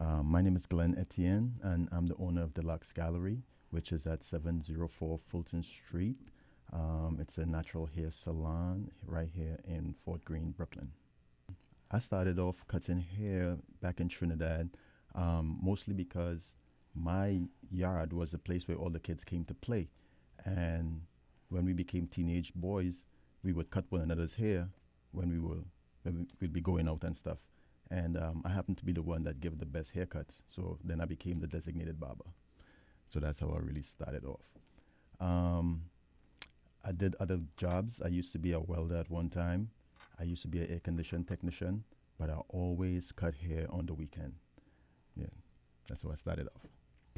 My name is Glen Etienne, and I'm the owner of Deluxe Gallery, which is at 704 Fulton Street. It's a natural hair salon right here in Fort Greene, Brooklyn. I started off cutting hair back in Trinidad, mostly because my yard was a place where all the kids came to play. And when we became teenage boys, we would cut one another's hair when we'd be going out and stuff. And I happened to be the one that gave the best haircuts. So then I became the designated barber. So that's how I really started off. I did other jobs. I used to be a welder at one time. I used to be an air conditioning technician, but I always cut hair on the weekend. Yeah, that's how I started off.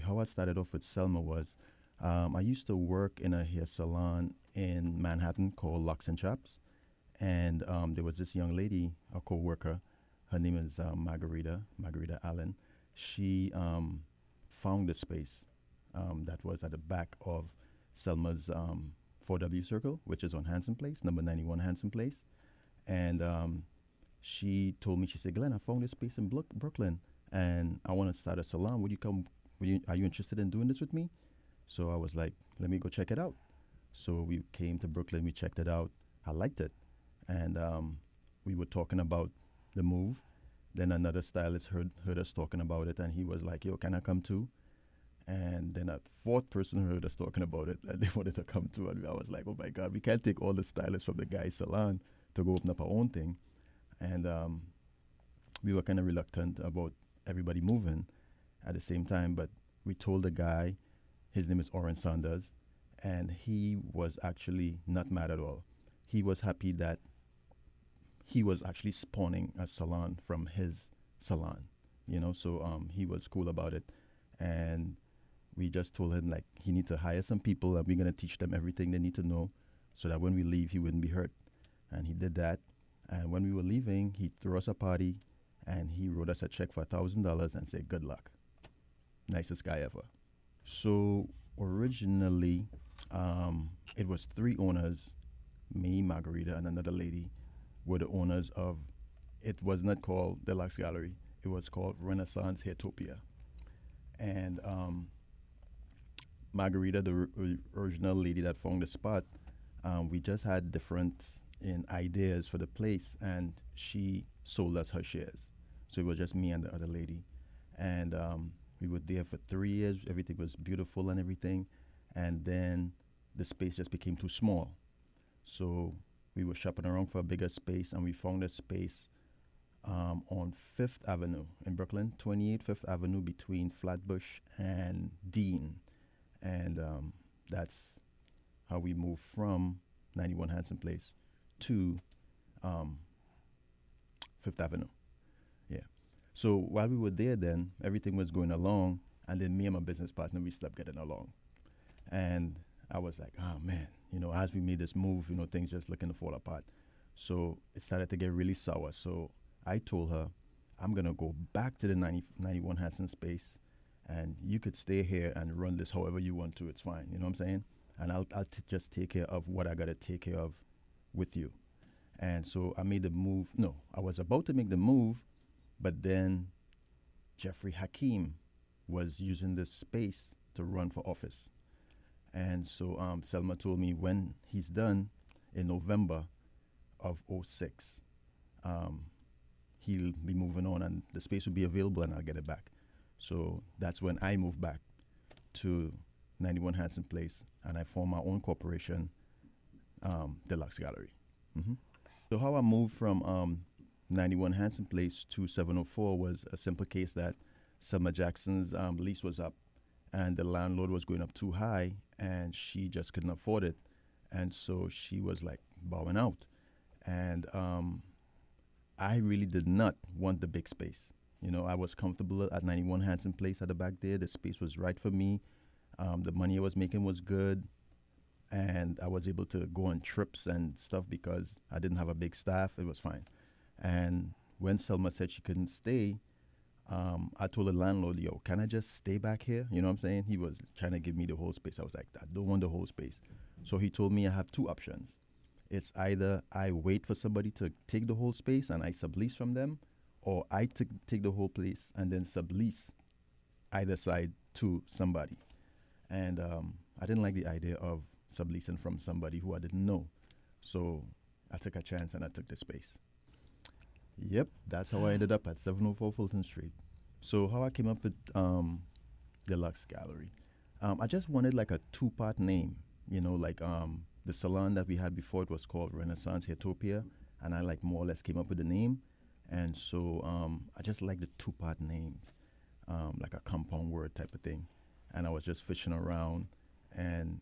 How I started off with Selma was I used to work in a hair salon in Manhattan called Locks and Chops. And there was this young lady, a co-worker. Her name is Margarita Allen. She found the space that was at the back of Selma's 4W Circle, which is on Hanson Place, number 91 Hanson Place. And she told me, she said, Glenn, I found this space in Brooklyn, and I want to start a salon. Would you come? Are you interested in doing this with me? So I was like, let me go check it out. So we came to Brooklyn, we checked it out. I liked it. And we were talking about the move. Then another stylist heard us talking about it, and he was like, yo, can I come too? And then a fourth person heard us talking about it, and they wanted to come too. And I was like, oh my God, we can't take all the stylists from the guy's salon to go open up our own thing. And we were kind of reluctant about everybody moving at the same time, but we told the guy, his name is Oren Saunders, and he was actually not mad at all. He was happy that he was actually spawning a salon from his salon, so he was cool about it. And we just told him, like, he need to hire some people, and we're going to teach them everything they need to know so that when we leave, he wouldn't be hurt. And he did that. And when we were leaving, he threw us a party, and he wrote us a check for $1,000 and said, good luck. Nicest guy ever. So originally, it was three owners, me, Margarita, and another lady, were the owners of, it was not called Deluxe Gallery. It was called Renaissance Hairtopia. And Margarita, the original lady that found the spot, we just had different ideas for the place, and she sold us her shares. So it was just me and the other lady. And we were there for 3 years. Everything was beautiful and everything. And then the space just became too small. So we were shopping around for a bigger space, and we found a space on 5th Avenue in Brooklyn, 28 5th Avenue between Flatbush and Dean. And that's how we moved from 91 Hanson Place to 5th Avenue. Yeah. So while we were there then, everything was going along, and then me and my business partner, we stopped getting along. And I was like, oh man, as we made this move, things just looking to fall apart. So it started to get really sour. So I told her, I'm going to go back to the 91 Hanson space, and you could stay here and run this however you want to. It's fine. You know what I'm saying? And I'll just take care of what I got to take care of with you. And so I made the move. No, I was about to make the move, but then Jeffrey Hakeem was using this space to run for office. And so Selma told me when he's done in November of '06, he'll be moving on, and the space will be available, and I'll get it back. So that's when I moved back to 91 Hanson Place, and I formed my own corporation, Deluxe Gallery. Mm-hmm. So how I moved from 91 Hanson Place to 704 was a simple case that Selma Jackson's lease was up, and the landlord was going up too high, and she just couldn't afford it. And so she was like bowing out. And I really did not want the big space. I was comfortable at 91 Hanson Place at the back there. The space was right for me. The money I was making was good. And I was able to go on trips and stuff because I didn't have a big staff. It was fine. And when Selma said she couldn't stay, I told the landlord, yo, can I just stay back here? You know what I'm saying? He was trying to give me the whole space. I was like, I don't want the whole space. So he told me I have two options. It's either I wait for somebody to take the whole space and I sublease from them, or I take the whole place and then sublease either side to somebody. And I didn't like the idea of subleasing from somebody who I didn't know. So I took a chance and I took the space. Yep, that's how I ended up at 704 Fulton Street. So how I came up with Deluxe Gallery. I just wanted like a two-part name, like the salon that we had before, it was called Renaissance Utopia, and I like more or less came up with the name. And so I just like the two-part name, like a compound word type of thing. And I was just fishing around, and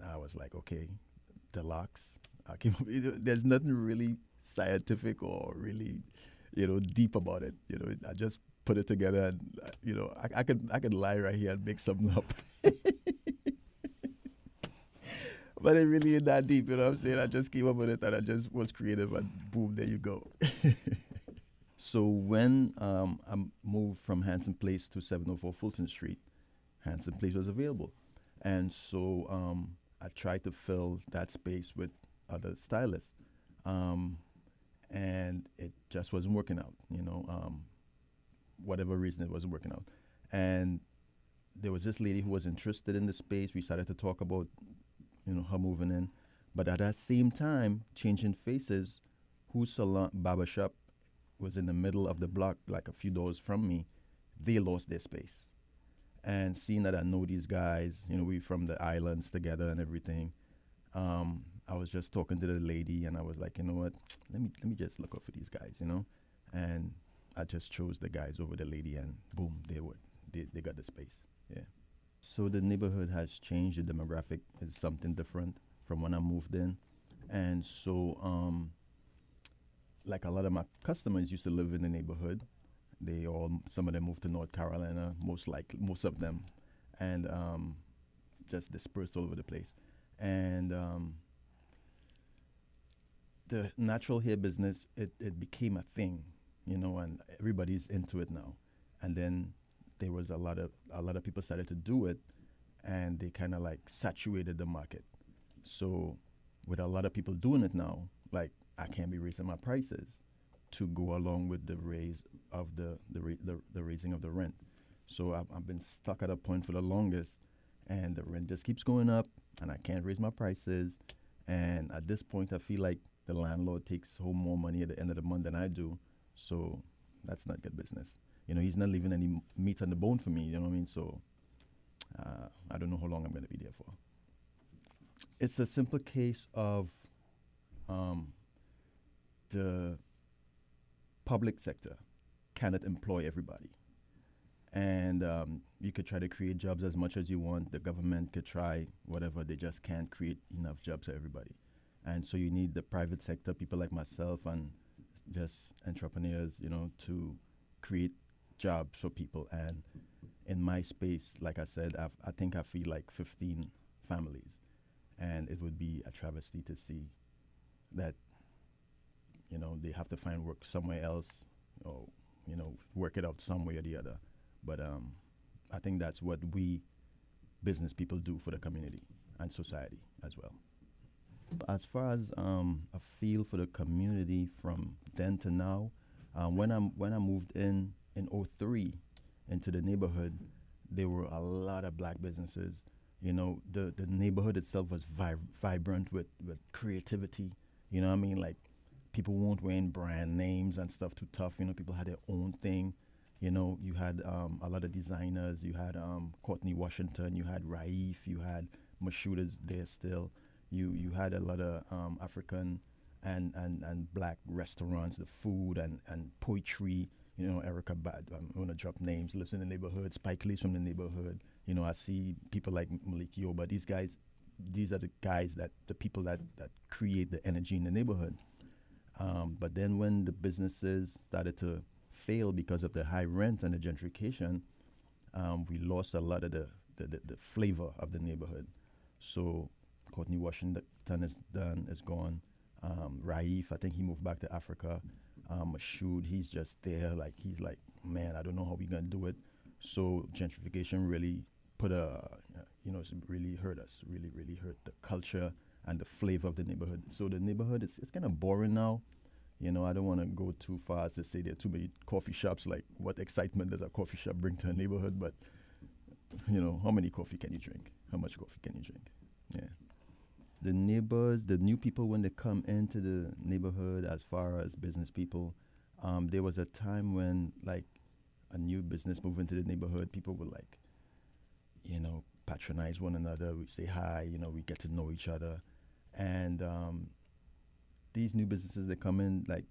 I was like, okay, Deluxe. There's nothing really scientific or really, deep about it. I just put it together, and I could lie right here and make something up. But it really ain't that deep, you know what I'm saying? I just came up with it and I just was creative, and boom, there you go. So when I moved from Hanson Place to 704 Fulton Street, Hanson Place was available. And so I tried to fill that space with other stylists. And it just wasn't working out, whatever reason it wasn't working out. And there was this lady who was interested in the space. We started to talk about, her moving in. But at that same time, Changing Faces, whose salon, barbershop was in the middle of the block, like a few doors from me, they lost their space. And seeing that I know these guys, we from the islands together and everything, I was just talking to the lady, and I was like, you know what, let me just look out for these guys, and I just chose the guys over the lady, and boom, they got the space. Yeah. So the neighborhood has changed. The demographic is something different from when I moved in, and so like a lot of my customers used to live in the neighborhood. Some of them moved to North Carolina, most of them, and just dispersed all over the place. And the natural hair business, it became a thing, and everybody's into it now. And then there was a lot of people started to do it, and they kind of like saturated the market. So with a lot of people doing it now, like I can't be raising my prices to go along with the raise of the raising of the rent. So I've been stuck at a point for the longest, and the rent just keeps going up, and I can't raise my prices. And at this point, I feel like the landlord takes home more money at the end of the month than I do. So that's not good business. He's not leaving any meat on the bone for me. You know what I mean? So I don't know how long I'm going to be there for. It's a simple case of the public sector cannot employ everybody. And you could try to create jobs as much as you want. The government could try whatever. They just can't create enough jobs for everybody. And so you need the private sector, people like myself and just entrepreneurs, to create jobs for people. And in my space, like I said, I think I feed like 15 families. And it would be a travesty to see that, they have to find work somewhere else, or, work it out some way or the other. But I think that's what we business people do for the community and society as well. As far as a feel for the community from then to now, when I moved in '03 into the neighborhood, there were a lot of black businesses. The neighborhood itself was vibrant with creativity. You know what I mean? Like, people weren't wearing brand names and stuff too tough. People had their own thing. You had a lot of designers. You had Courtney Washington. You had Raif. You had Mashuda's there still. You had a lot of African and black restaurants, the food and poetry. Erica Bad, I'm going to drop names, lives in the neighborhood. Spike Lee's from the neighborhood. I see people like Malik Yoba. These are the people that create the energy in the neighborhood. But then when the businesses started to fail because of the high rent and the gentrification, we lost a lot of the flavor of the neighborhood. So Courtney Washington is gone. Raif, I think he moved back to Africa. Mashoud, he's just there. He's like, man, I don't know how we're going to do it. So gentrification really it's really hurt us, really hurt the culture and the flavor of the neighborhood. So the neighborhood, it's kind of boring now. I don't want to go too far as to say there are too many coffee shops. Like, what excitement does a coffee shop bring to a neighborhood? But, how many coffee can you drink? How much coffee can you drink? Yeah. The neighbors, the new people, when they come into the neighborhood, as far as business people, there was a time when, like, a new business moved into the neighborhood, people would, like, patronize one another. We say hi, we get to know each other. And these new businesses that come in, like,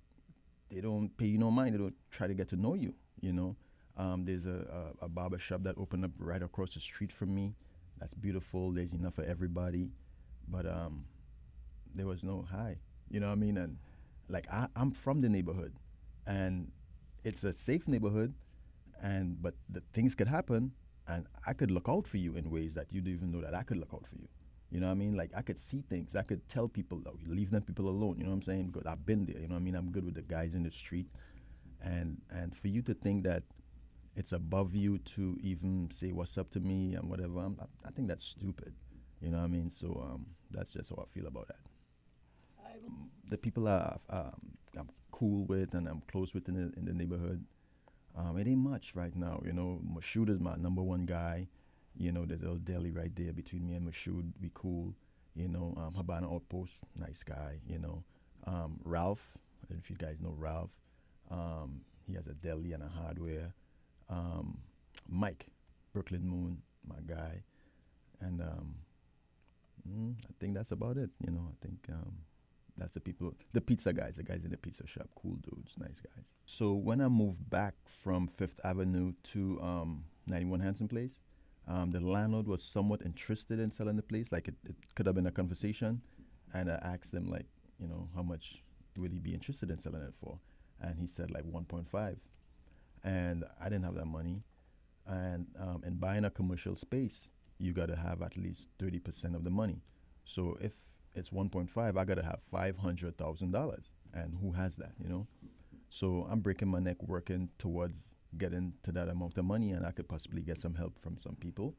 they don't pay you no mind. They don't try to get to know you. There's a barber shop that opened up right across the street from me. That's beautiful. There's enough for everybody. But there was no hi. You know what I mean? And, like, I'm from the neighborhood. And it's a safe neighborhood. But the things could happen. And I could look out for you in ways that you don't even know that I could look out for you. You know what I mean? Like, I could see things. I could tell people, oh, leave them people alone. You know what I'm saying? Because I've been there. You know what I mean? I'm good with the guys in the street. And for you to think that it's above you to even say what's up to me and whatever, I think that's stupid. You know what I mean? So that's just how I feel about that. The people I'm cool with and I'm close with in the neighborhood, it ain't much right now. Mashoud is my number one guy. There's a little deli right there between me and Mashoud. We cool. Habana Outpost, nice guy. Ralph, I don't know if you guys know Ralph. He has a deli and a hardware. Mike, Brooklyn Moon, my guy. And I think that's about it. I think that's the pizza guys, the guys in the pizza shop, cool dudes, nice guys. So when I moved back from Fifth Avenue to 91 Hanson Place, the landlord was somewhat interested in selling the place. Like, it could have been a conversation. And I asked him, like, how much would he be interested in selling it for? And he said, like, 1.5. And I didn't have that money. And in buying a commercial space, you got to have at least 30% of the money. So if it's 1.5, I got to have $500,000. And who has that, So I'm breaking my neck working towards getting to that amount of money, and I could possibly get some help from some people.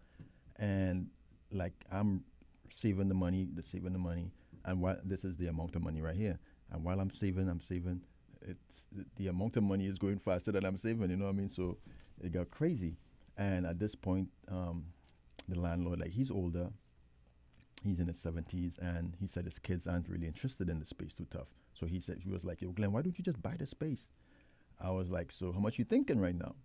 And, like, I'm saving the money, and this is the amount of money right here. And while I'm saving, it's the amount of money is going faster than I'm saving, you know what I mean? So it got crazy. And at this point, the landlord, like, he's older, he's in his 70s, and he said his kids aren't really interested in the space too tough. So he was like, yo, Glenn, why don't you just buy the space? I was like, so how much you thinking right now?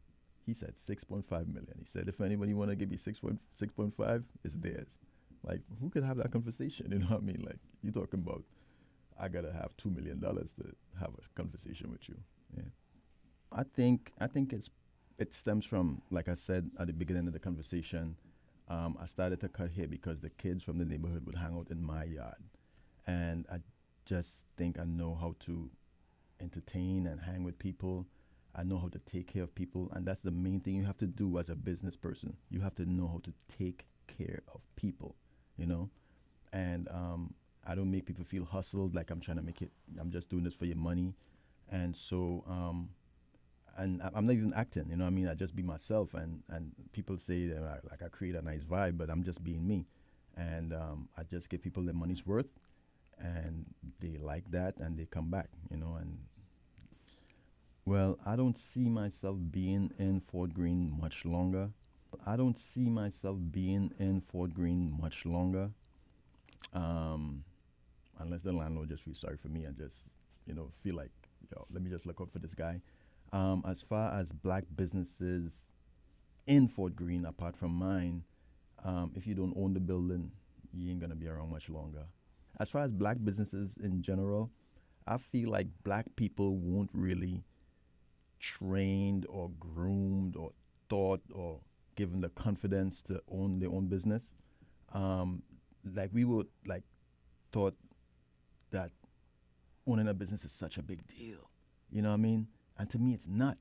He said 6.5 million. He said, if anybody want to give me 6.5, it's theirs. Like, who could have that conversation? You know what I mean? Like, you talking about, I got to have $2 million to have a conversation with you. Yeah. I think it stems from, like I said at the beginning of the conversation, I started to cut hair because the kids from the neighborhood would hang out in my yard. And I just think I know how to entertain and hang with people. I know how to take care of people. And that's the main thing you have to do as a business person. You have to know how to take care of people, And I don't make people feel hustled, like I'm trying to make it, I'm just doing this for your money. And so, and I'm not even acting, you know what I mean? I just be myself, and people say that I create a nice vibe, but I'm just being me. And I just give people their money's worth, and they like that, and they come back, and well, I don't see myself being in Fort Greene much longer. Unless the landlord just feels sorry for me and just, feel like, let me just look out for this guy. As far as black businesses in Fort Greene, apart from mine, if you don't own the building, you ain't going to be around much longer. As far as black businesses in general, I feel like black people won't really trained or groomed or taught or given the confidence to own their own business. Like, we were, like, taught that owning a business is such a big deal. You know what I mean? And to me, it's not,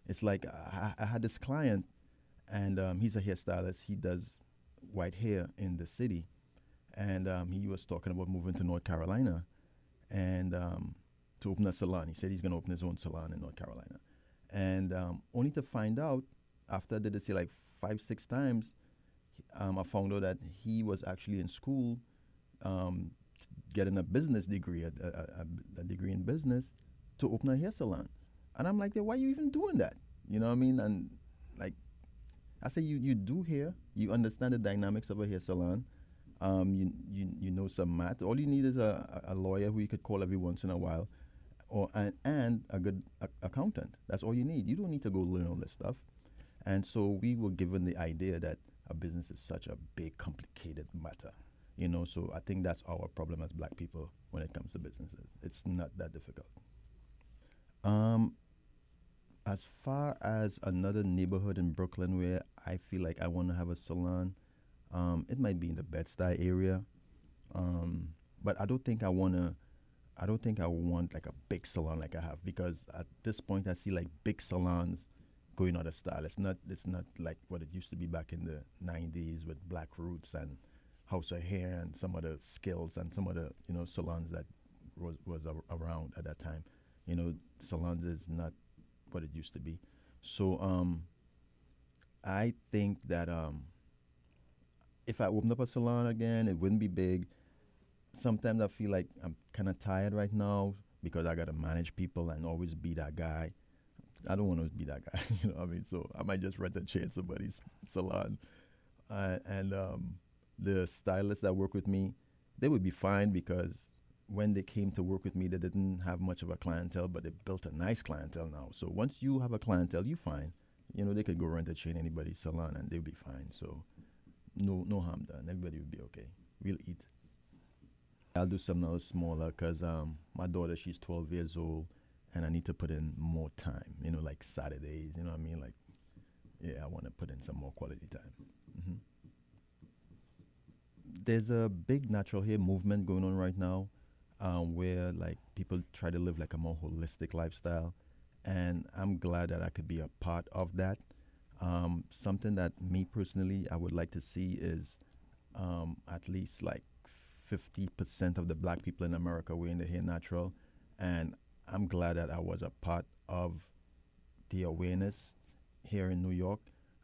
It's like I had this client, and he's a hairstylist. He does white hair in the city. And he was talking about moving to North Carolina and to open a salon. He said he's going to open his own salon in North Carolina. And only to find out, after I did this like 5-6 times, I found out that he was actually in school getting a business degree, a degree in business, to open a hair salon. And I'm like, why are you even doing that? You know what I mean? And like, I say, you do hair, you understand the dynamics of a hair salon. You know some math. All you need is a lawyer who you could call every once in a while, or and a good accountant. That's all you need. You don't need to go learn all this stuff. And so we were given the idea that a business is such a big, complicated matter. You know, so I think that's our problem as black people when it comes to businesses. It's not that difficult. Um, as far as another neighborhood in Brooklyn where I feel like I want to have a salon, it might be in the Bed-Stuy area. But I don't think I want to. I don't think I want like a big salon like I have, because at this point I see like big salons going out of style. It's not. It's not like what it used to be back in the '90s with Black Roots and House of Hair and some of the skills and some of the salons that around at that time. Salons is not what it used to be. So I think that if I opened up a salon again, it wouldn't be big. Sometimes I feel like I'm kind of tired right now because I got to manage people and always be that guy. I don't want to be that guy, you know what I mean? So I might just rent a chair in somebody's salon. And the stylists that work with me, they would be fine, because when they came to work with me, they didn't have much of a clientele, but they built a nice clientele now. So once you have a clientele, you fine. They could go rent a chair in anybody's salon and they'll be fine. So no harm done. Everybody will be okay. We'll eat. I'll do something else smaller because my daughter, she's 12 years old, and I need to put in more time, like Saturdays, you know what I mean? Like, yeah, I want to put in some more quality time. Hmm. There's a big natural hair movement going on right now, where like people try to live like a more holistic lifestyle, and I'm glad that I could be a part of that. Something that me personally I would like to see is at least like 50% of the black people in America wearing their hair natural, and I'm glad that I was a part of the awareness here in New York.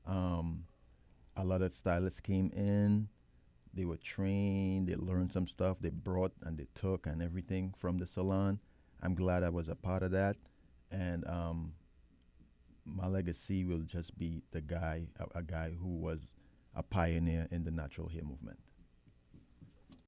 A lot of stylists came in, they were trained, they learned some stuff, they brought and they took and everything from the salon. I'm glad I was a part of that, and my legacy will just be a guy who was a pioneer in the natural hair movement.